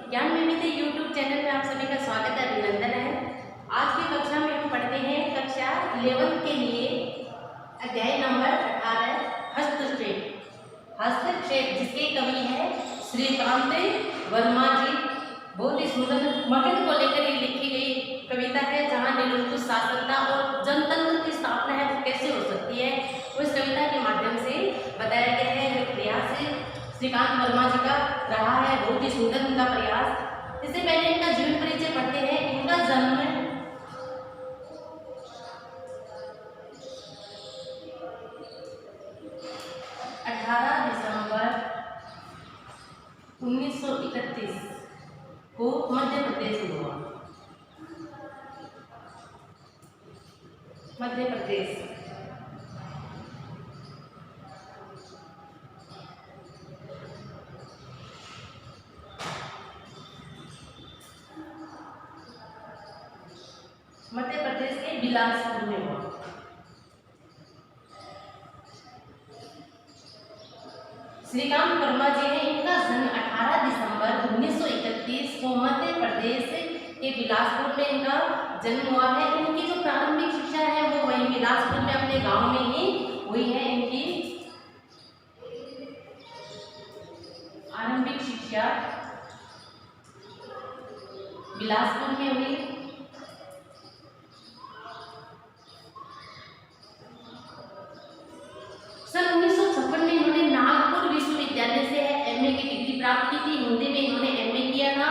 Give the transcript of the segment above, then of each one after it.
ज्ञान विविध YouTube channel में आप सभी का स्वागत है, अभिनंदन है। आज की कक्षा में हम पढ़ते हैं कक्षा 11 के लिए अध्याय नंबर 18 हस्तक्षेप। हस्तक्षेप जिसके कवि है श्रीकांत वर्मा जी। बहुत ही सुंदर मगध को लेकर ये लिखी गई कविता है, जहाँ निरंकुश शासन और जनतंत्र की स्थापना है वो कैसे हो सकती है, वो इस कविता के माध्यम से बताया गया है। प्रयास श्रीकांत वर्मा जी का रहा है, बहुत ही सुंदर उनका प्रयास। इससे पहले इनका जीवन परिचय पढ़ते हैं। इनका जन्म 18 दिसंबर 1931 को मध्य प्रदेश में हुआ। मध्य प्रदेश के बिलासपुर में हुआ। श्रीकांत वर्मा जी है, इनका जन्म 18 दिसंबर 1931 को मध्य प्रदेश के बिलासपुर में इनका जन्म हुआ है। इनकी जो प्रारंभिक शिक्षा है वो वही बिलासपुर में अपने गांव में ही हुई है। इनकी आरंभिक शिक्षा बिलासपुर में हुई। सन 1956 में इन्होंने नागपुर विश्वविद्यालय से एमए की डिग्री प्राप्त की थी। हिंदी में इन्होंने एमए किया था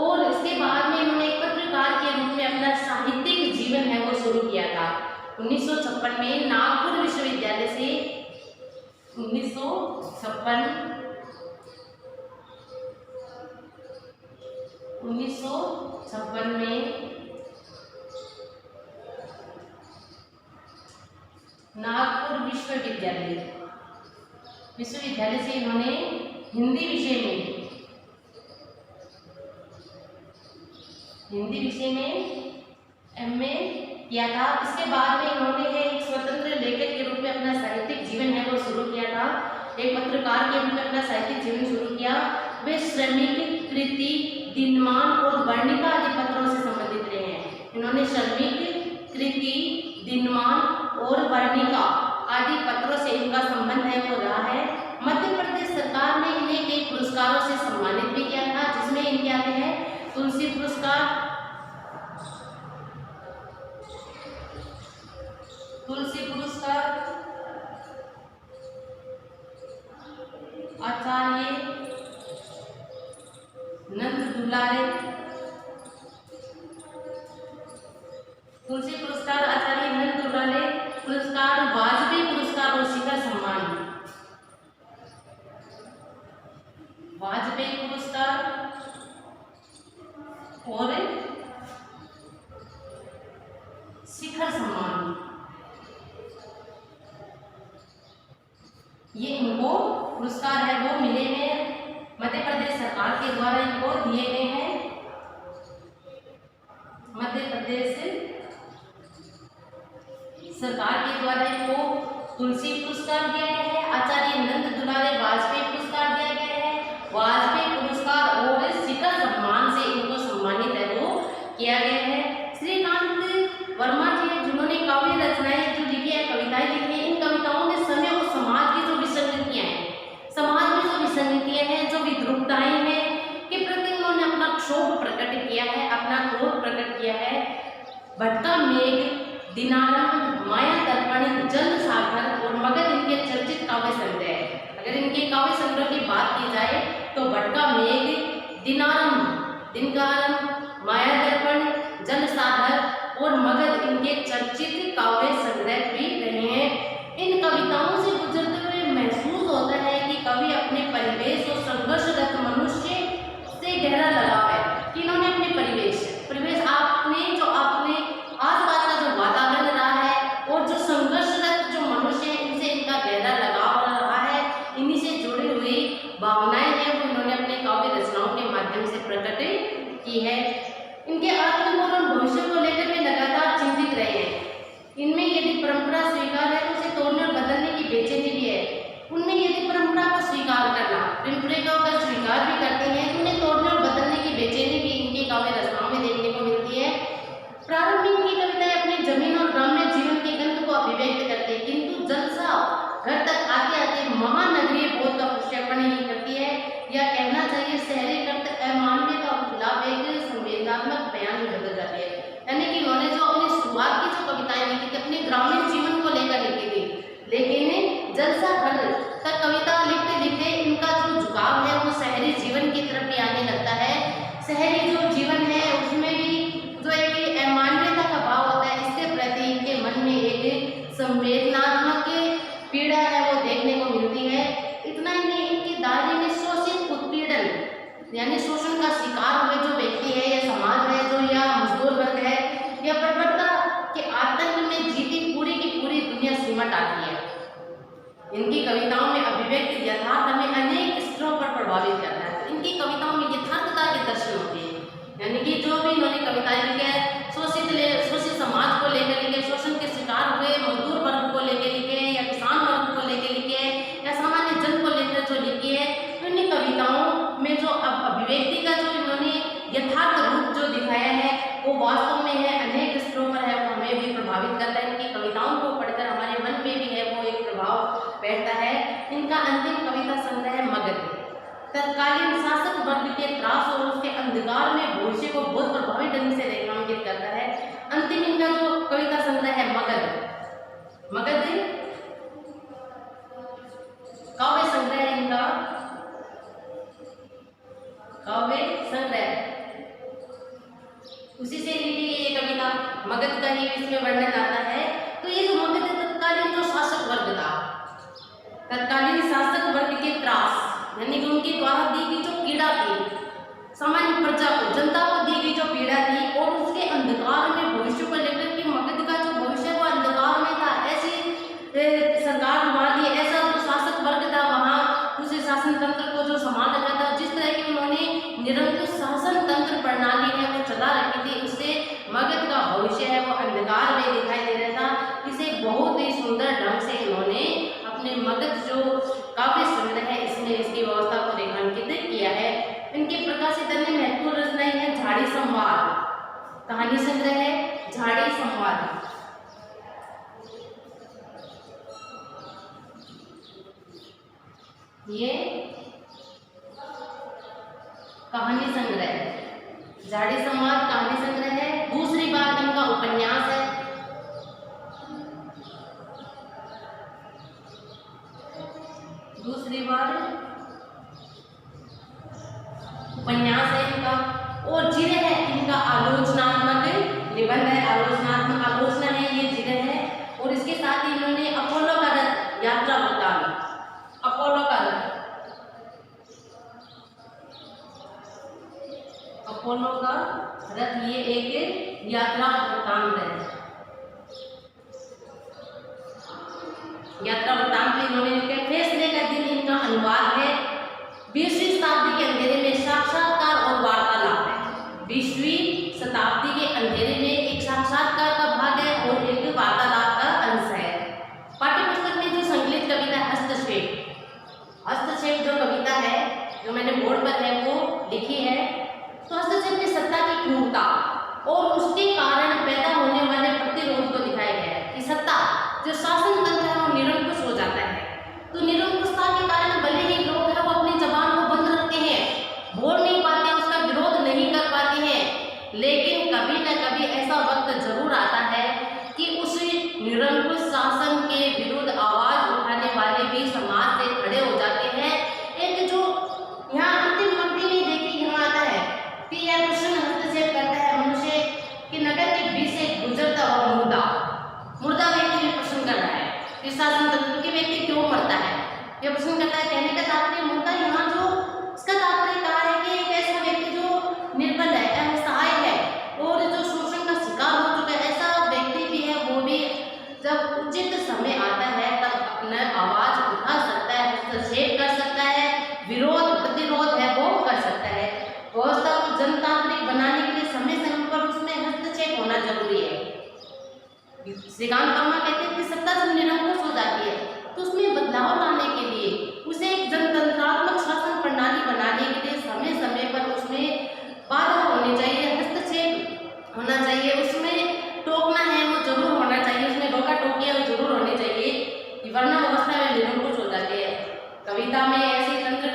और इसके बाद में इन्होंने एक पत्रकार के रूप में अपना साहित्यिक जीवन है वो शुरू किया था। 1956 में नागपुर विश्वविद्यालय से 1956 में नागपुर विश्वविद्यालय से इन्होंने हिंदी विषय में एमए किया था। इसके बाद में इन्होंने एक स्वतंत्र लेखक के रूप में अपना साहित्यिक जीवन है वो शुरू किया था। एक पत्रकार के रूप में अपना साहित्यिक जीवन शुरू किया। वे श्रमिक कृति, दिनमान और वर्णिका आदि पत्रों से संबंधित रहे हैं। इन्होंने श्रमिक कृति, दिनमान और वर्णिका आदि पत्रों से इनका संबंध है वो रहा है। मध्य प्रदेश सरकार ने इन्हें कई पुरस्कारों से सम्मानित भी किया था, जिसमें इनके आते हैं तुलसी पुरस्कार, आचार्य नंद दुलारे, तुलसी पुरस्कार, आचार्य नंद दुलारे पुरस्कार, वाजपेयी पुरस्कार और शिखर सम्मान। वाजपेयी पुरस्कार और शिखर सम्मान, ये इनको पुरस्कार है वो मिले हैं। मध्य प्रदेश सरकार के द्वारा इनको दिए गए हैं। मध्य प्रदेश सरकार के द्वारा इनको तुलसी पुरस्कार दिया गया है, आचार्य नंद दुलारे वाजपेयी पुरस्कार दिया गया है, वाजपेयी पुरस्कार और शिखर सम्मान से इनको सम्मानित है वो किया गया है। श्रीकांत वर्मा जी हैं, जिन्होंने काव्य रचनाएं जो लिखी है, कविताएं लिखी है। इन कविताओं में समय और समाज की जो विसंगतियां हैं, समाज में जो विसंगतियां हैं, जो विद्रूपताएं हैं के प्रति उन्होंने अपना क्षोभ प्रकट किया है, अपना क्रोध प्रकट किया है। भटका मेघ, दिनारंभ, माया दर्पण, जल सागर और मगध इनके चर्चित काव्य संग्रह है। अगर इनके काव्य संग्रह की बात की जाए तो भटका मेघ, दिनारंभ, दिन का आरंभ, माया दर्पण, जल सागर और मगध इनके चर्चित काव्य संग्रह भी रहे हैं। इन कविताओं से गुजरते हुए महसूस होता है कि कवि अपने परिवेश और संघर्षरत मनुष्य से गहरा लगाव है कि इन्होंने अपने परिवेश आपने जो अपने आसपास का जो वातावरण रहा है और जो संघर्षरत जो मनुष्य है इनसे इनका गहरा लगाव रहा है। इन्हीं से जुड़ी हुई भावनाएं हैं वो इन्होंने अपने काव्य रचनाओं के माध्यम से प्रकट की है। इनके आत्मबोध और भविष्य को लेकर वे लगातार चिंतित रहे हैं। इनमें यदि परंपरा स्वीकार है तो उसे तोड़ने और बदलने की बेचैनी भी है। उनमें यदि परंपरा को स्वीकार करना, परंपरा का स्वीकार भी करते हैं, उन्हें तोड़ने और बदलने की टिप्पणी नहीं करती है, या कहना चाहिए शहरीकरण अमानवीय का खिलाफ एक संवेदनात्मक बयान में बदल जाती है। यानी कि उन्होंने जो अपनी शुरुआत की जो कविताएं लिखी थी अपने ग्रामीण जीवन को लेकर लिखी थी, लेकिन जलसा घर तक कविता लिखते लिखते इनका जो झुकाव है वो शहरी जीवन की तरफ भी आने लगता है। शहरी जो जीवन है उसमें भी जो एक अमानवीयता का भाव होता है, इसके प्रति इनके मन में एक संवेदनात्मक पीड़ा है वो देखने को मिलती है। इतना ही नहीं, इनके दायरे में शोषित उत्पीड़न यानी शोषण का शिकार हुए जो व्यक्ति है या समाज है जो या मजदूर वर्ग है या बर्बरता के आतंक में जीती पूरी की पूरी दुनिया सिमट आती है। इनकी कविताओं में अभिव्यक्ति यथार्थ हमें अनेक स्तरों पर प्रभावित करता है। तो इनकी कविताओं में यथार्थता के दर्शन होते हैं, यानी कि जो भी इन्होंने कविताएं लिखी है शोषित समाज को लेकर लिखे, शोषण के शिकार हुए मजदूर वर्ग को लेकर लिखे या किसान वर्ग को लेकर लिखे या सामान्य जन को लेकर जो लिखी है, तो इन कविताओं में जो अभिव्यक्ति का जो इन्होंने यथार्थ रूप जो दिखाया है वो वास्तव में है अनेक स्तरों पर है, वो हमें भी प्रभावित करता है। इनकी कविताओं को पढ़कर हमारे मन में भी है वो एक प्रभाव बैठता है। इनका अंतिम कविता संग्रह है मगध, तत्कालीन शासक वर्ग के त्रास और उसके अंधकार में भविष्य को बहुत प्रभावी ढंग से रेखांकित करता है। अंतिम इनका जो कविता संग्रह है मगध काव्य संग्रह है इनका, काव्य संग्रह, उसी से लिखी ये कविता मगध का ही इसमें वर्णन आता है। तो ये जो मगध तत्कालीन जो शासक वर्ग था, तत्कालीन शासक वर्ग के त्रास यानी कि उनके द्वारा दी गई जो पीड़ा थी सामान्य प्रजा को, जनता को दी गई जो पीड़ा थी और उसके अंधकार में भविष्य को लेकर कि मगध का जो भविष्य वो अंधकार में था। ऐसी सरकार हमारी ऐसा जो शासक वर्ग था वहाँ उस शासन तंत्र को जो संभाल रखा था, जिस तरह की उन्होंने निरंकुश शासन तंत्र प्रणाली है वो चला रखी थी, उससे मगध का भविष्य है वो अंधकार में दिखाई दे रहा था। इसे बहुत ही सुंदर ढंग से इन्होंने अपने मगध जो काव्य संग्रह है इसमें इसकी व्यवस्था को रेखांकित किया है। इनके प्रकाशित अन्य महत्वपूर्ण रचनाएं हैं झाड़ी संवाद, कहानी संग्रह है झाड़ी संवाद, ये कहानी संग्रह झाड़ी संवाद कहानी संग्रह है। दूसरी बात इनका उपन्यास है, दूसरी बार उपन्यास है इनका। और जिरह है इनका आलोचनात्मक निबंध है, आलोचनात्मक आलोचना है ये जिरह है। और इसके साथ ही इन्होंने अपोलो का रथ यात्रा वृत्तांत, अपोलो का रथ, अपोलो का रथ ये एक यात्रा वृत्तांत है। यात्रा वृत्तांत में इन्होंने लिखा फैसले का दिन इनका अनुवाद है। 20वीं शताब्दी के अंधेरे में साक्षात्कार और वार्तालाप है। 20वीं शताब्दी के अंधेरे में एक साक्षात्कार का भाग है और एक वार्तालाप का अंश है। पाठ्यपुस्तक में जो संकलित कविता हस्तक्षेप, हस्तक्षेप जो कविता है जो मैंने बोर्ड पर है वो लिखी है। तो हस्तक्षेप में सत्ता की क्रूरता और उसके कारण पैदा होने वाले प्रतिरोध को दिखाया गया है कि सत्ता जो शासन तंत्र है वो निरंकुश हो जाता है। तो निरंकुशता के कारण भले ही लोग हैं वो अपनी जबान को बंद रखते हैं, बोल नहीं पाते, उसका विरोध नहीं कर पाते हैं, लेकिन कभी न कभी ऐसा वक्त जरूर आता है कि उस निरंकुश शासन के विरुद्ध आवाज उठाने वाले भी समाज से खड़े हो जाते हैं। एक जो यहाँ अंतिम पंक्ति में देखिए यहाँ आता है कि यह प्रश्न हस्तक्षेप करता है मनुष्य कि नगर के बीच से गुजरता हुआ मुर्दा व्यक्ति भी प्रश्न कर रहा है कि शासन तंत्र के व्यक्ति क्यों मरता है, यह प्रश्न करता है। कहने का तात्पर्य मुद्दा यहाँ जो इसका तात्पर्य कहा है कि एक ऐसा व्यक्ति जो निर्बल है, असहाय है और जो शोषण का शिकार हो चुका है, ऐसा व्यक्ति भी है, वो भी जब उचित समय आता है तब अपना आवाज उठा सकता है, हस्तक्षेप कर सकता है, विरोध प्रतिरोध है वो कर सकता है। व्यवस्था को जनतांत्रिक बनाने के लिए समय समय पर उसमें हस्तक्षेप होना जरूरी है। श्रीकांत वर्मा कहते हैं कि सत्ता जब निरंकुश हो जाती है तो उसमें बदलाव लाने के लिए, उसे एक जनतंत्रात्मक शासन प्रणाली बनाने के लिए समय समय पर उसमें बाधा होनी चाहिए, हस्तक्षेप होना चाहिए, उसमें टोकना है वो जरूर होना चाहिए, उसमें रोका टोकिया वो जरूर होनी चाहिए, वरना व्यवस्था में निरंकुश हो जाती है। कविता में ऐसे तंत्र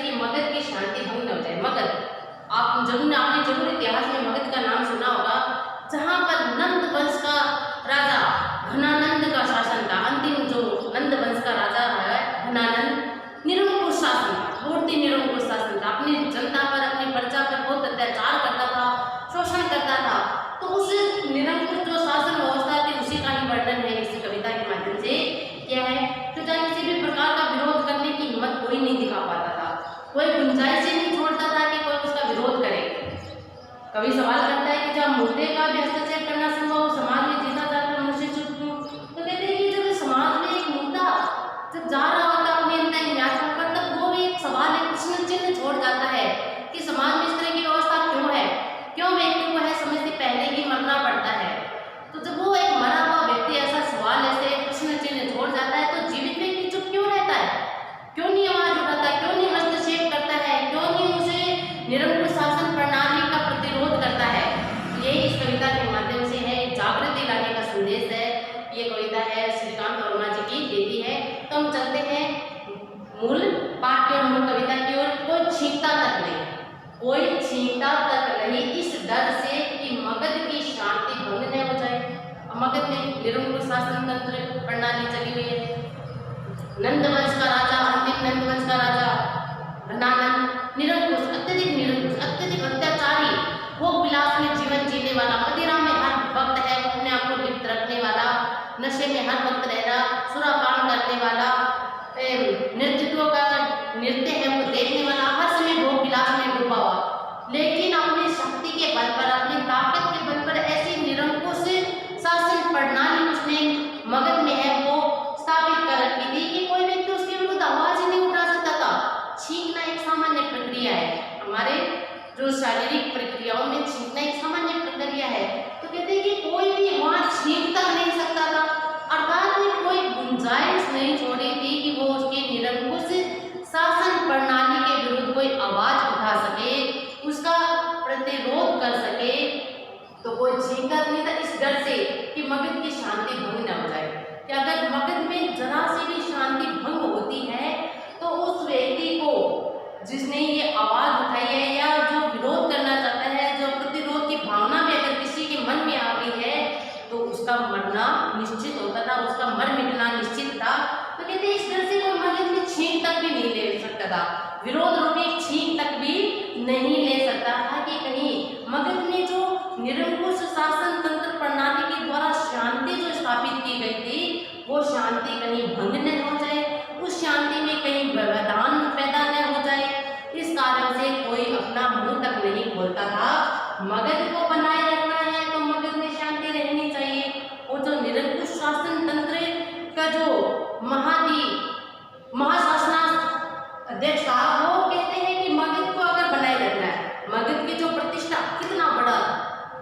कि मगध की शांति भंग न हो जाए। मगध आपने जरूर इतिहास में मगध का नाम सुना होगा, जहाँ पर नंद वंश का राजा घनानंद का शासन था। अंतिम जो नंद वंश का राजा है घनानंद, निरंकुश शासन था, बहुत ही निरंकुश शासन था। अपनी जनता पर, अपनी प्रजा पर बहुत अत्याचार करता था, शोषण करता था। तो उस निरंकुश जो शासन व्यवस्था थी उसी का ही वर्णन है इस कविता के माध्यम से क्या है। तो जहाँ किसी भी प्रकार का विरोध करने की हिम्मत कोई नहीं दिखा पाता था, कोई गुंजाइश ही नहीं छोड़ता था कि कोई उसका विरोध करे। कवि सवाल करता है कि जब मुद्दे का भी हस्तक्षेप करना संभव हो, समाज में जीता जाता मनुष्य चुप क्यों। तो कहते हैं कि जब समाज में एक मुद्दा जब जा रहा होता अपने न्यास पर, तब वो भी एक सवाल, एक प्रश्न चिन्ह छोड़ जाता है कि समाज में इस तरह की व्यवस्था क्यों है, क्यों व्यक्ति को है समय से पहले ही मरना पड़ता है। तो जब वो एक मरा हुआ व्यक्ति ऐसा सवाल, ऐसे प्रश्न चिन्ह छोड़ जाता है, तो जीवित व्यक्ति चुप क्यों रहता है, क्यों नहीं आवाज उठाता, क्यों नहीं हस्तक्षेप करता है, क्यों नहीं उसे निरंकुश शासन प्रणाली का प्रतिरोध करता है। यही इस कविता के माध्यम से है, जागृति लाने का संदेश है। ये कविता है श्रीकांत वर्मा जी की देती है। तो हम चलते हैं मूल पाठ और मूल कविता की ओर। कोई छींकता तक नहीं, कोई छींकता तक नहीं इस डर से कि मगध की शांति भंग न हो जाए। मगध में निरंकुश शासन तंत्र प्रणाली चली हुई है। नंदवंश का राजा, अंतिम नंदवंश का राजा घनानंद, निरंकुश, अत्यधिक अत्याचारी, वो विलास में जीवन जीने वाला, मदिरा में हर वक्त है अपने आप को लिप्त रखने वाला, नशे में हर वक्त रहना, सुरापान करने वाला, नृत्य है वो देखने वाला, हर समय भोग विलास में डूबा हुआ, लेकिन अपनी शक्ति के बल पर, अपनी ताकत के बल पर ऐसी निरंकुश शासन प्रणाली उसने मगध में है वो स्थापित कर रखी थी कि कोई व्यक्ति उसके विरुद्ध आवाज ही नहीं उठा सकता था। छींकना एक सामान्य प्रक्रिया है, हमारे जो शारीरिक प्रक्रियाओं में छींकना एक सामान्य प्रक्रिया है। तो कहते हैं कि कोई भी वहां छींक तक नहीं सकता था, अर्थात कोई गुंजाइश नहीं छोड़ी थी कि वो उसके निरंकुश शासन प्रणाली के विरुद्ध कोई आवाज उठा सके, उसका प्रतिरोध कर सके। तो कोई छींकता नहीं था इस डर से कि मगध की शांति भंग न हो जाए, कि अगर मगध में जरा सी भी शांति भंग होती है तो उस व्यक्ति को जिसने ये आवाज उठाई है या जो विरोध करना चाहता है, जो प्रतिरोध की भावना भी अगर किसी के मन में आ गई है तो उसका मरना निश्चित होता था, उसका मर मिटना निश्चित था। तो कहते हैं इस डर से कोई मगध में छींक तक भी नहीं ले सकता था, विरोध रूपी छींक तक भी नहीं ले सकता था कि कहीं मगध में जो निरंकुश शासन तंत्र प्रणाली के द्वारा शांति जो स्थापित की गई थी वो शांति कहीं भंग न हो जाए, उस शांति में कहीं व्यवधान पैदा न हो जाए। इस कारण से कोई अपना मुंह तक नहीं खोलता था। मगध को बनाए रखना है तो मगध में शांति रहनी चाहिए। वो जो निरंकुश शासन तंत्र का जो महाशासना अध्यक्ष था वो कहते हैं कि मगध को अगर बनाए रखना है, मगध की जो प्रतिष्ठा, कितना बड़ा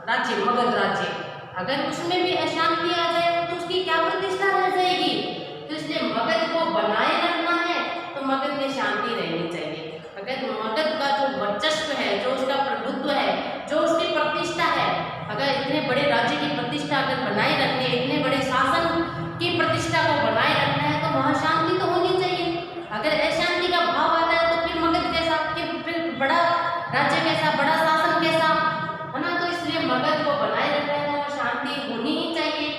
राज्य मगध राज्य, अगर उसमें भी अशांति आ जाए तो उसकी क्या प्रतिष्ठा रह जाएगी। तो इसलिए मगध को बनाए रखना है तो मगध में शांति रहनी चाहिए। अगर मगध का जो वर्चस्व है, जो उसका प्रभुत्व है, जो उसकी प्रतिष्ठा है, अगर इतने बड़े राज्य की प्रतिष्ठा अगर बनाए रखनी है, इतने बड़े शासन की प्रतिष्ठा को बनाए रखना है तो वहाँ शांति तो होनी चाहिए। अगर अशांति का भाव आता है तो फिर मगध कैसा, फिर बड़ा राज्य कैसा, बड़ा शासन कैसा, है ना। तो इसलिए मगध को बनाए रखना है तो शांति होनी ही चाहिए।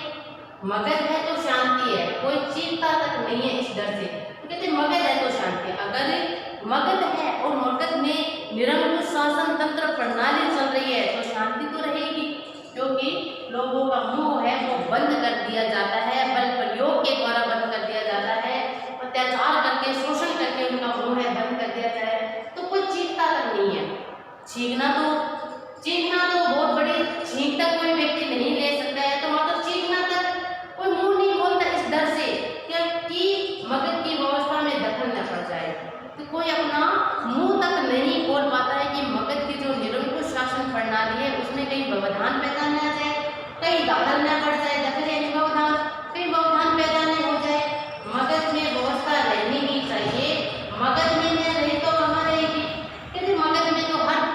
मगध है तो शांति है, कोई चीखता तक नहीं है इस डर से। तो कहते मगध है तो शांति, अगर मगध है और मगध में निरंकुश शासन तंत्र प्रणाली चल रही है तो शांति तो रहेगी, क्योंकि लोगों का मुंह है वो बंद कर दिया जाता है, बल प्रयोग के द्वारा बंद कर दिया जाता है, अत्याचार करके, शोषण करके उनका मुंह है बंद कर दिया जाए तो कोई चीखता तक नहीं है। चीखना तो बहुत बड़ी छींक तक कोई व्यक्ति नहीं ले सकता है, तो मतलब चीखना तक कोई मुंह नहीं खोलता इस डर से कि मगध की व्यवस्था में दखल न पड़ जाए। तो कोई अपना मुंह तक नहीं खोल पाता है कि मगध की जो निरंकुश शासन प्रणाली है उसमें कहीं व्यवधान पैदा न आ जाए, कहीं दखल न पड़ जाए, दखल यानी व्यवधान, कहीं व्यवधान पैदा न हो जाए। मगध में व्यवस्था रहनी ही चाहिए, मगध में न रही तो कहाँ रहेगी। क्योंकि मगध में तो हर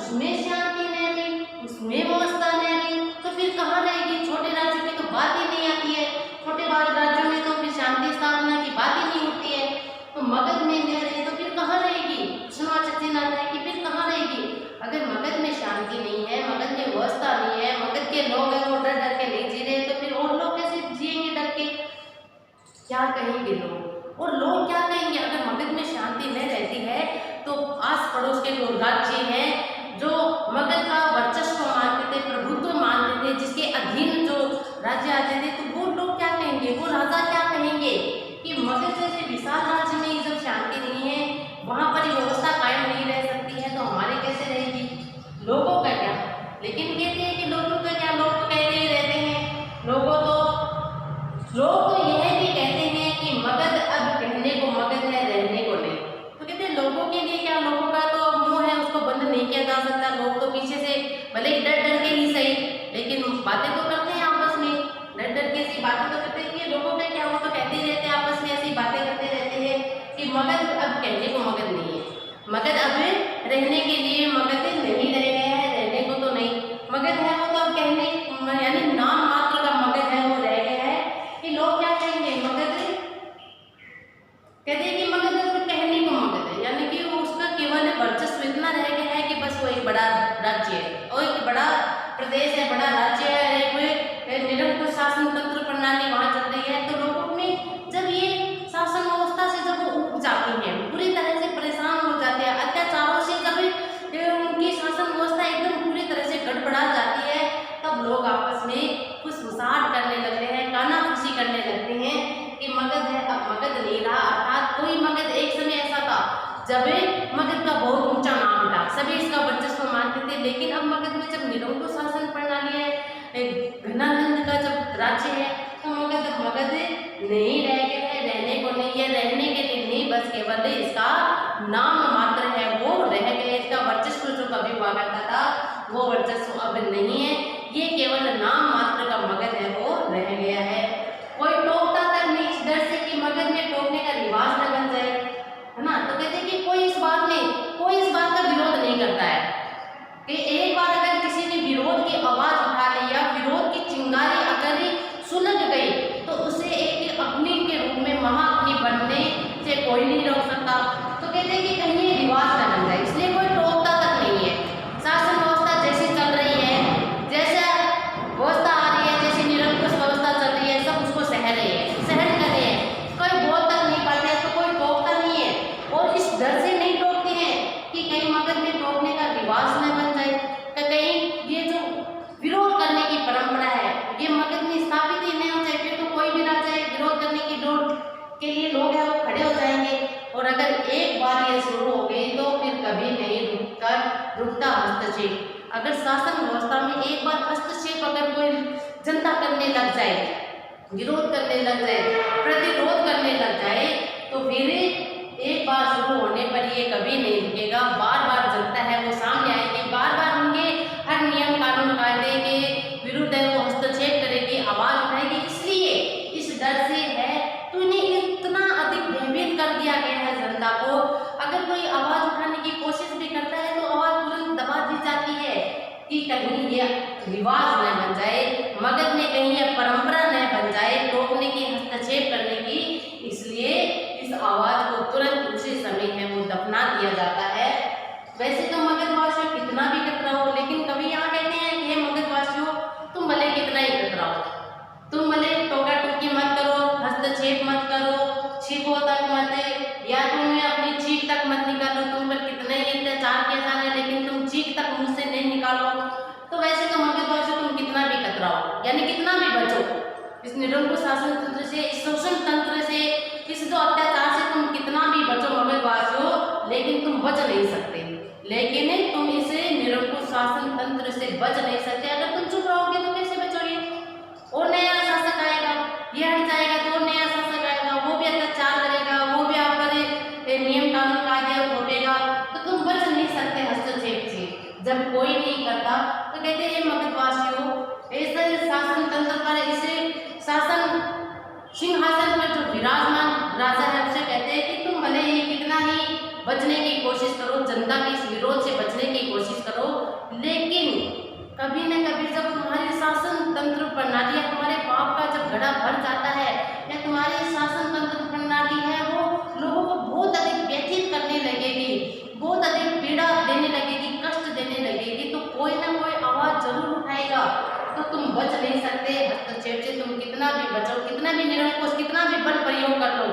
उसमें शांति नहीं रही, उसमें व्यवस्था नहीं रही, तो फिर कहाँ रहेगी? छोटे राज्यों की तो बात ही नहीं आती है। छोटे राज्यों में तो फिर शांति स्थापना की बात ही नहीं होती है। तो मगध में नहीं रही तो फिर कहाँ रहेगी? प्रश्नवाचक है कि फिर कहाँ रहेगी? अगर मगध में शांति नहीं है, मगध में व्यवस्था नहीं है, मगध के लोग हैं वो डर डर के नहीं जी रहे, तो फिर और लोग कैसे जिएंगे डर के? क्या कहेंगे लोग? और लोग क्या कहेंगे? अगर मगध में शांति नहीं रहती है तो आस पड़ोस के जो राज्य हैं, जो मगध का वर्चस्व मानते थे, प्रभुत्व मानते थे, जिसके अधीन जो राज्य आते थे, तो वो लोग क्या कहेंगे? वो राजा क्या कहेंगे कि मगध जैसे विशाल राज्य में जब शांति नहीं है, वहां पर व्यवस्था कायम नहीं रह सकती है, तो हमारे कैसे रहेगी? लोगों का क्या? लेकिन कहते हैं कि लोगों का क्या, लोग तो कहते ही रहते हैं। लोग तो यह भी कहते हैं कि मगध अब कहने को मगध है, रहने को नहीं। तो कहते हैं लोगों के लिए क्या, लोगों का तो मुंह है, उसको बंद नहीं किया जा सकता। लोग तो पीछे से भले डर डर के ही सही, लेकिन बातें तो करते हैं आपस में, डर डर के ऐसी बातें तो करते हैं कि लोगों का क्या, वो तो कहते ही रहते हैं आपस में, ऐसी बातें करते रहते हैं कि मगध अब कहने को मगध नहीं है, मगध अब रहने के लिए मगध नहीं रह गया है, रहने को तो नहीं मगध है, वो तो अब कहने यानी नाम मात्र का मगध है, वो रह गया है। कि लोग क्या कहेंगे? मगध कहते हैं कि मगध कहने को मगध है, यानी कि उसका केवल वर्चस्व इतना रह गया है कि बस वो एक बड़ा राज्य है और एक बड़ा प्रदेश है, बड़ा राज्य है, एक निरंकुश शासन तंत्र प्रणाली वहां चल रही है। तो लोगों में जब ये शासन व्यवस्था से जब वो उब जाते हैं, पूरी तरह से परेशान हो जाते हैं, अत्याचारों से जब उनकी शासन व्यवस्था एकदम पूरी तरह से गड़बड़ा जाती है, तब लोग आपस में फुसफुसाहट करने लगते हैं, कानाफूसी करने लगते हैं कि मगध है, अब मगध नहीं रहा। अर्थात कोई मगध एक समय ऐसा था जब मगध का बहुत ऊंचा नाम था, सभी इसका वर्चस्व मानते थे, लेकिन अब मगध में जब निरंकुश शासन प्रणाली है, घनानंद का जब राज्य है, तो मगध नहीं रह गया है, रहने को नहीं है, रहने के लिए नहीं, बस केवल इसका नाम मात्र है, वो रह गया। इसका वर्चस्व जो कभी हुआ करता था वो वर्चस्व अब नहीं है, ये केवल नाम मात्र का मगध है, वो रह गया है। कोई टोकता तक नहीं इस डर से कि मगध में टोकने का रिवाज न बन जाए, है ना। तो कहते हैं कि कोई इस बात का विरोध नहीं करता है कि एक बार अगर किसी ने विरोध की आवाज उठा ली या विरोध की चिंगारी अगर सुलग गई, तो उसे एक अपनी के रूप में महाअग्नि बनने से कोई नहीं रोक सकता। तो कहते हैं कि कहीं ये रिवाज न बन जाए, इसलिए कोई टोकता तक नहीं है। शासन व्यवस्था जैसी चल रही है, जैसा व्यवस्था आ रही है, जैसी निरंकुश व्यवस्था चल रही है, सब उसको सह रहे हैं, सहन कर रहे हैं, कोई बोल तक नहीं पाते, तो कोई टोकता नहीं है। और इस डर से नहीं टोकते हैं कि कहीं मगध में टोकने का रिवाज न बन जाए, तो कहीं ये जो विरोध करने की परंपरा है ये मगध में स्थापित ही नहीं हो जाए, फिर तो कोई भी राजा विरोध करने की दौड़ के लिए लोग हैं वो खड़े हो जाएंगे। और अगर एक बार ये शुरू हो गई तो फिर कभी नहीं रुकता हस्तक्षेप। अगर शासन व्यवस्था में एक बार हस्तक्षेप अगर कोई जनता करने लग जाए, विरोध करने लग जाए, प्रतिरोध करने लग जाए, तो फिर एक बार शुरू होने पर ये कभी नहीं रुकेगा। बार बार जनता है वो सामने आएगी, बार बार उनके हर नियम कानून कायदे के विरुद्ध है वो हस्तक्षेप करेगी, आवाज उठाएगी। इसलिए इस डर से है तो इन्हें इतना अधिक भयभीत कर दिया गया है जनता को। अगर कोई आवाज उठाने की कोशिश भी करता है तो आवाज तुरंत दबा दी जाती है कि कहीं ये रिवाज न बन जाए, मगध में कहीं यह परंपरा न बन जाए टोकने की, हस्तक्षेप करने की। इसलिए इस आवाज को तुरंत उसी समय है वो दफना दिया जाता है। वैसे तो मगधवासियों कितना भी कतराओ, लेकिन कभी यहाँ कहते हैं कि हे मगधवासियों तुम भले कितना ही कतराओ, तुम भले टोका टोकी मत करो, हस्तक्षेप मत करो, छीको तक मत, या तुम्हें अपनी चीख तक मत निकालो, तुम पर कितना ही अत्याचार किया जा रहा है लेकिन तुम चीख तक मुझसे नहीं निकालो। तो वैसे तो मगधवासियों तुम कितना भी कतराओ, यानी कितना भी बचो इस निरंकुश शासन तंत्र से, इस शोषण तंत्र से, इस जो अत्याचार से तुम कितना भी बचो मगधवासियों, लेकिन तुम बच नहीं सकते। लेकिन तुम इस निरंकुश शासन तंत्र से बच नहीं सकते। अगर तुम चुप रहोगे तो कैसे बचोगे? और नया शासक आएगा, ये हट जाएगा तो और नया शासक आएगा, वो भी अत्याचार करेगा, वो भी आप पर नियम कानून कायदे थोपेगा, तो तुम बच नहीं सकते हस्तक्षेप से। जब कोई नहीं करता तो कहते हैं मगधवासियों ऐसे शासन तंत्र पर, इसे शासन सिंहासन पर जो विराजमान राजा है उसे कहते हैं कि तुम भले ही कितना ही बचने की कोशिश करो, जनता के इस विरोध से बचने की कोशिश करो। लेकिन कभी न कभी जब तुम्हारी शासन तंत्र प्रणाली या तुम्हारे पाप का जब घड़ा भर जाता है, या तुम्हारी शासन तंत्र प्रणाली है वो लोगों को बहुत अधिक व्यथित करने लगेगी, बहुत अधिक पीड़ा देने लगेगी, कष्ट देने लगेगी, तो कोई ना कोई आवाज जरूर उठाएगा। तो तुम बच नहीं सकते हस्तक्षेप से। तुम कितना भी बचो, कितना भी निरंकुश, कितना भी बल प्रयोग कर लो,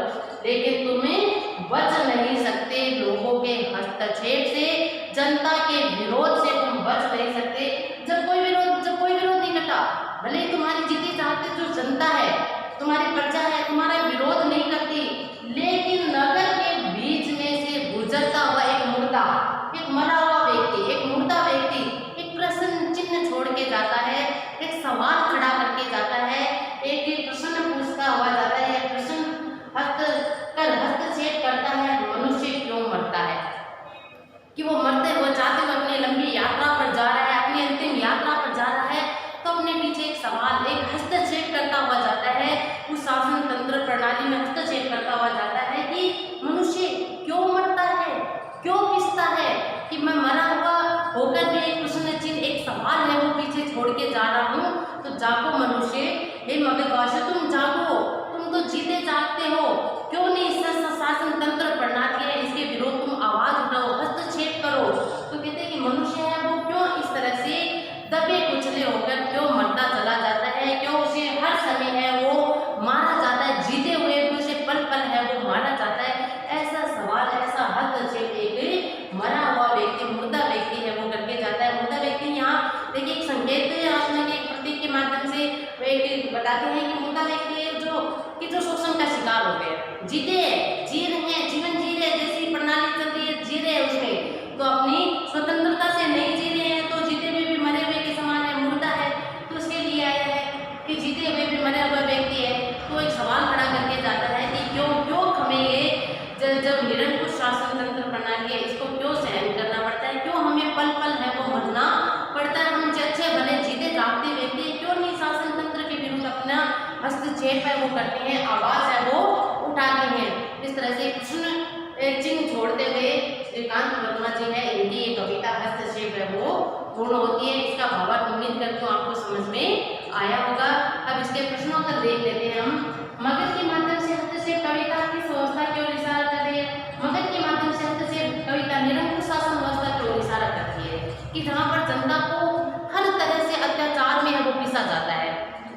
लेकिन तुम्हें बच नहीं सकते लोगों के हस्तक्षेप से, जनता के विरोध से तुम बच नहीं सकते। जब कोई विरोध नहीं करता, भले ही तुम्हारी जीती चाहते जो जनता है, तुम्हारी प्रजा है, तुम्हारा विरोध नहीं करती, लेकिन नगर के बीच में से गुजरता हुआ एक मुर्दा, एक मरा हुआ व्यक्ति, एक मुर्दा व्यक्ति एक प्रश्न चिन्ह छोड़ के जाता है, एक सवाल खड़ा करके जाता है, एक प्रश्न पूछता हुआ जाता है, प्रश्न हस्तक्षेप करता है, मनुष्य क्यों मरता है, कि वो मरते हुए जाते हुए अपनी लंबी यात्रा पर जा रहा है, अपनी अंतिम यात्रा पर जा रहा है, तो अपने पीछे एक सवाल, एक हस्तक्षेप करता हुआ जाता है, उस शासन तंत्र प्रणाली में हस्तक्षेप करता हुआ जाता है कि मनुष्य क्यों मरता है, क्यों पिसता है, कि मैं मरा हुआ होकर भी एक प्रश्न चिन्ह, एक सवाल है वो पीछे छोड़ के जा रहा हूँ। तो जागो मनुष्य, हे मगधवासी तुम जागो, तुम तो जीते जागते हो, क्यों नहीं इस शासन तंत्र प्रणाली है इसके विरोध तुम आवाज उठाओ, हस्तक्षेप करो। तो कहते हैं कि मनुष्य है वो क्यों इस तरह से दबे कुचले होकर क्यों मरता चला जाता है, क्यों उसे हर समय है वो मारा जाता है, जीते हुए भी उसे पल पल है वो मारा जाता है। ऐसा सवाल, ऐसा हस्तक्षेप एक मरा हुआ व्यक्ति, मुर्दा व्यक्ति है वो करके जाता है। मुर्दा व्यक्ति यहाँ देखिए एक संकेत एक प्रतीक के माध्यम से एक बताते हैं कि मुर्दा व्यक्ति जो शोषण का शिकार हो गए, जीते जी रहे हैं, जीवन जी रहे, जैसी प्रणाली चल रही है जी रहे हैं उसमें, तो अपनी स्वतंत्रता से नहीं जी रहे हैं, तो जीते हुए भी मरे हुए के समान है, मुर्दा है। तो उसके लिए आया है कि जीते हुए भी मरे हुआ व्यक्ति है, तो एक सवाल खड़ा करके जाता है कि क्यों हमें ये जब निरंकुश शासन तंत्र प्रणाली है इसको क्यों सहन करना पड़ता है, क्यों हमें पल पल है वो मरना पड़ता है, हम अच्छे भले जीते जागते व्यक्ति क्यों नहीं शासन तंत्र के विरुद्ध अपना हस्तक्षेप है वो करते हैं, आवाज है वो उठाते हैं। इस तरह से प्रश्न चिन्ह छोड़ते हुए श्रीकांत वर्मा जी है, इनकी ये कविता हस्तक्षेप है वो पूर्ण होती है। इसका भावार्थ उम्मीद करती हूँ आपको समझ में आया होगा। अब इसके प्रश्नोत्तर देख लेते हैं हम। मगध के माध्यम से हस्तक्षेप कविता किस व्यवस्था की ओर इशारा कर रही है? मगध के माध्यम से हस्तक्षेप कविता निरंकुश शासन व्यवस्था की ओर इशारा करती है कि जहाँ पर जनता को हर तरह से अत्याचार में है वो पिसा जाता है,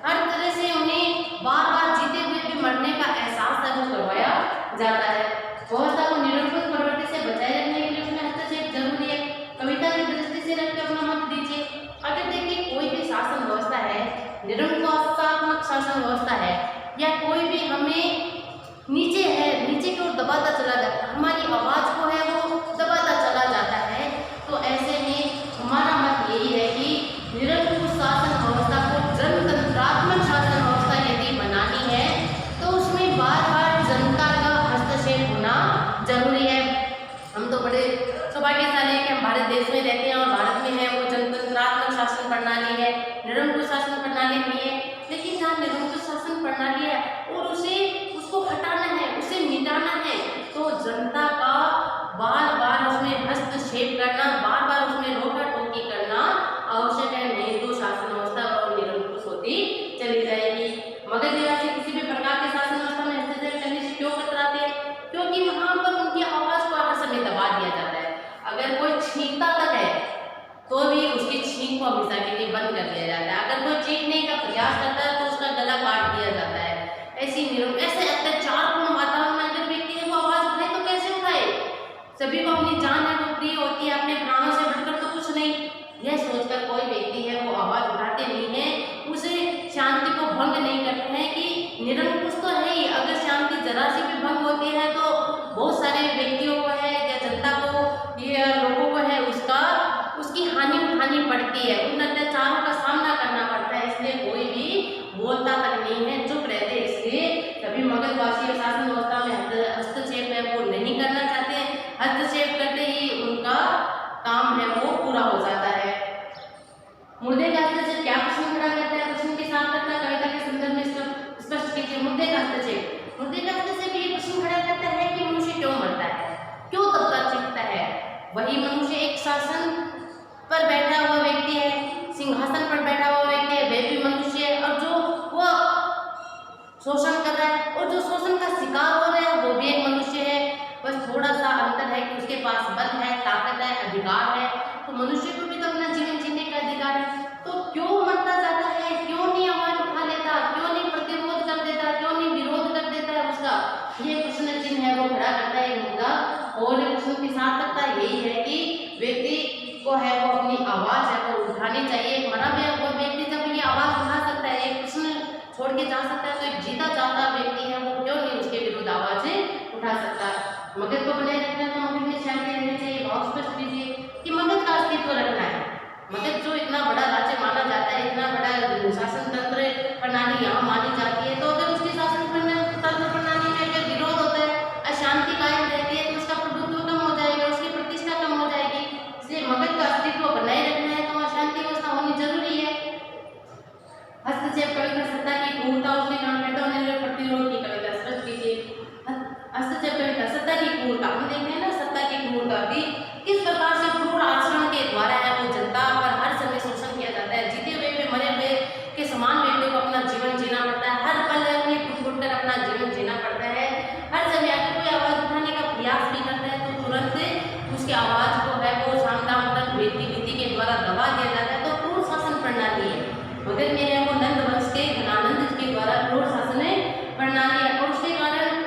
हर तरह से उन्हें बार बार जीते हुए भी मरने का एहसास है वो करवाया जाता है। व्यवस्था को निरंकुश प्रवृत्ति से बचाए रखने के लिए उसमें हस्तक्षेप जरूरी है। कविता की दृष्टि से रखकर अपना मत दीजिए। अगर देखिए कोई भी शासन व्यवस्था है, निरंकुशात्मक शासन व्यवस्था है, या कोई भी हमें नीचे है, नीचे की ओर दबाता चला जाता है, हमारी आवाज को है वो दबाता चला जाता है, तो ऐसे में हमारा मत यही है कि निरंकुश शासन व्यवस्था को जनतंत्रात्मक शासन व्यवस्था यदि बनानी है तो उसमें बार बार जनता का हस्तक्षेप होना जरूरी है। हम तो बड़े सौभाग्यशाली है कि हम भारत देश में रहते हैं और भारत में है वो जनतंत्रात्मक शासन प्रणाली है, निरंकुश शासन प्रणाली नहीं है। लेकिन जहाँ निरंकुश शासन प्रणाली है और उसको हटाना है, उसे मिटाना है, तो जनता का बार बार उसमें हस्तक्षेप करना, बार बार उसमें रोका टोकी करना आवश्यक है, नहीं तो शासन व्यवस्था और निरंकुश होती चली जाएगी। मगध निवासी किसी भी प्रकार के शासन व्यवस्था में हस्तक्षेप करने से क्यों कतराते हैं? क्योंकि वहां पर उनकी आवाज को हर समय दबा दिया जाता है। अगर कोई छींकता तक है तो भी उसकी छींक को हमेशा के लिए बंद कर दिया जाता है। अगर कोई छींकने का प्रयास करता है तो उसका गला काट दिया जाता है। ऐसे अत्याचारपूर्ण वातावरण में अगर व्यक्ति है वो आवाज उठाए तो कैसे उठाए? सभी को अपनी जान है वो प्रिय होती है, अपने प्राणों से बढ़कर तो कुछ नहीं, यह सोचकर कोई व्यक्ति है वो आवाज उठाते नहीं है, उसे शांति को भंग नहीं करते हैं कि निरंकुश तो है ही, अगर शांति जरा सी भी भंग होती है तो बहुत सारे व्यक्तियों को है या जनता को या लोगों को है उसकी हानि उठानी पड़ती है, उन अत्याचारों का सामना करना पड़ता है, इसलिए कोई भी बोलता तक नहीं है, चुप रहते। इसलिए सभी मगधवासी और शासन व्यवस्था में हस्तक्षेप है वो नहीं करना चाहते हैं, हस्तक्षेप करते ही उनका काम है वो पूरा हो जाता है। मुद्दे का हस्तक्षेप क्या प्रश्न खड़ा करता है? प्रश्न की सार्थकता कविता के संदर्भ में स्पष्ट कीजिए। मुद्दे का हस्तक्षेप ये प्रश्न खड़ा करता है कि मनुष्य क्यों मरता है, क्यों तब तक बल है, ताकत है, अधिकार है, तो मनुष्य को भी तो अपना जीवन जीने का अधिकार है। तो क्यों मरता जाता है, क्यों नहीं आवाज उठा लेता, क्यों नहीं प्रतिरोध कर देता, क्यों नहीं विरोध कर देता है उसका, ये प्रश्न चिन्ह है वो खड़ा करता है मुद्दा। और प्रश्न की सार्थकता यही है कि व्यक्ति को है वो अपनी आवाज है वो उठानी चाहिए। मरा हुआ व्यक्ति जब ये आवाज उठा सकता है, एक प्रश्न छोड़ के जा सकता है, तो एक जीता जाता व्यक्ति है वो क्यों नहीं उसके विरुद्ध आवाजें उठा सकता। मगध को बनाए रखना है तो मगध में शांति रहनी चाहिए। भाव स्पष्ट कीजिए कि मगध का अस्तित्व रखना है। मगध जो इतना बड़ा राज्य माना जाता है, इतना बड़ा शासन तंत्र प्रणाली यहाँ मानी जाती है, तो अगर उसकी शासन तंत्र प्रणाली में अगर विरोध होता है, अशांति कायम रहती है, तो उसका प्रभुत्व कम हो जाएगा, उसकी प्रतिष्ठा कम हो जाएगी। इसलिए मगध का अस्तित्व बनाए रखना है तो वहाँ शांति व्यवस्था होनी जरूरी है। हस्तक्षेप कविता सत्ता की क्रूरता, उसके नाम पैदा होने वाले प्रतिरोध की कविता स्पष्ट कीजिए। हस्तक्षेप कविता सत्ता की क्रूरता, हम देखते हैं ना सत्ता की क्रूरता भी किस प्रकार से क्रूर आचरण के द्वारा है वो जनता पर हर समय शोषण किया जाता है। जीते हुए भी मरे हुए के समान व्यक्ति को अपना जीवन जीना पड़ता है, हर पल में घुट कर अपना जीवन जीना पड़ता है। हर समय अगर कोई आवाज उठाने का प्रयास भी करता है तो तुरंत उसकी आवाज को है वो सामदाम तक व्यक्ति नीति के द्वारा दबा दिया जाता है। तो क्रूर शासन प्रणाली है मगध में है वो नंद वंश के घनानंद के द्वारा क्रूर शासन प्रणाली है। और उसके कारण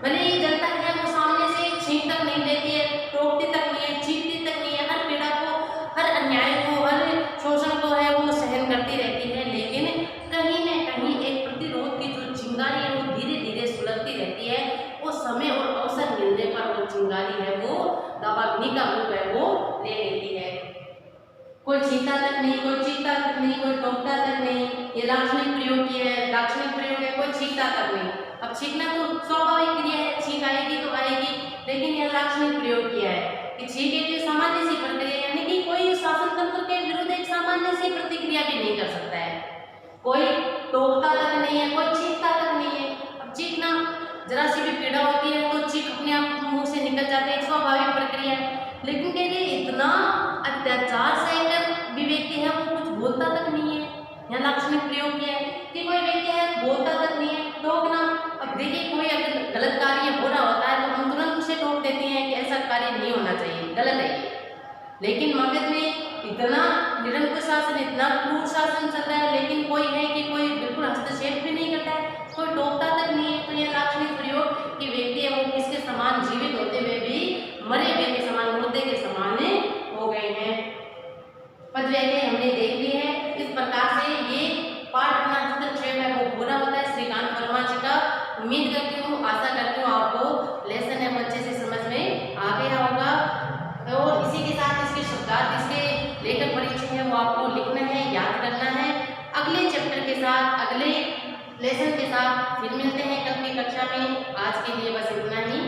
भले ही जनता है वो सामने से छींक तक नहीं देती है, टोकती तक नहीं है, चीखती तक नहीं है, हर पीड़ा को, हर अन्याय को, हर शोषण को है वो सहन करती रहती है, लेकिन कहीं न कहीं एक प्रतिरोध की जो चिंगारी है वो धीरे धीरे सुलगती रहती है। वो समय और अवसर मिलने पर वो चिंगारी है वो दावाग्नि का रूप है वो ले लेती है। कोई छींकता तक नहीं, कोई चीखता तक नहीं, कोई टोकता तक नहीं, ये लाक्षणिक प्रयोग किया है, लाक्षणिक प्रयोग है, कोई छींकता तक नहीं। अब छींकना तो स्वाभाविक क्रिया है, छींक आएगी तो आएगी, लेकिन यह लाक्षणिक प्रयोग किया है कि छींक एक सामान्य सी प्रक्रिया, यानी कि कोई शासन तंत्र के विरुद्ध एक सामान्य सी प्रतिक्रिया भी नहीं कर सकता है। कोई टोकता तक नहीं है, कोई छींकता तक नहीं है। अब चीखना जरा सी भी पीड़ा होती है तो चीख अपने आप मुंह से निकल जाती है, एक स्वाभाविक प्रक्रिया है। लेकिन कहते इतना अत्याचार सहकर भी व्यक्ति है वो कुछ बोलता तक नहीं है, यहाँ लाक्षणिक प्रयोग किया है कि कोई व्यक्ति है बोलता तक नहीं है, टोकना। अब देखिए कोई अगर गलत कार्य हो रहा होता है तो हम तुरंत उसे टोक देते हैं कि ऐसा कार्य नहीं होना चाहिए, गलत है ये। लेकिन मगध में इतना निरंकुश शासन, इतना क्रूर शासन चल रहा है, लेकिन कोई है कि कोई बिल्कुल हस्तक्षेप भी नहीं करता है, कोई टोकता तक नहीं है। तो यह लाक्षणिक प्रयोग कि व्यक्ति है वो किसके समान जीवित होते हुए भी मरे हुए के समान, मुद्दे के समान हो गए हैं। पद वैल्य हमने देख ली है। इस प्रकार से ये पाठ अपना हस्तक्षेप है वो पूरा होता है श्रीकांत वर्मा जी का। उम्मीद करती हूँ, आशा करती हूँ आपको लेसन है वो अच्छे से समझ में आ गया होगा। और इसी के साथ इसके शब्दार्थ, इसके लेखक परिचय है वो आपको लिखना है, याद करना है। अगले चैप्टर के साथ, अगले लेसन के साथ फिर मिलते हैं कल की कक्षा में। आज के लिए बस इतना ही।